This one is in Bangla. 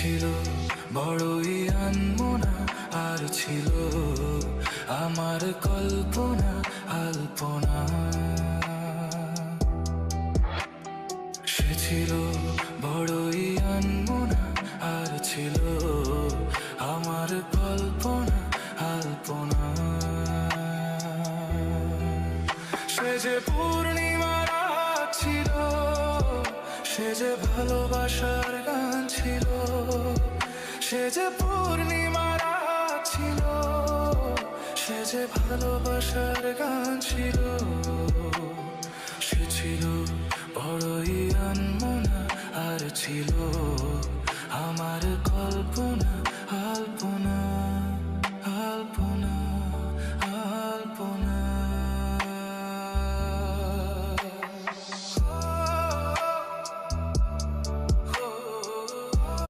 ছিল বড়ই আনমনা, আর ছিল আমার কল্পনা আলপনা। সে ছিল বড়ই আনমনা, আর ছিল আমার কল্পনা আলপনা। সে যে পূর্ণিমা রাত ছিল, সে যে ভালোবাসার গান ছিল। সে যে পূর্ণিমা রাত ছিল, সে যে ভালোবাসার গান ছিল। সে ছিল বড়ই আনমনা, আর ছিল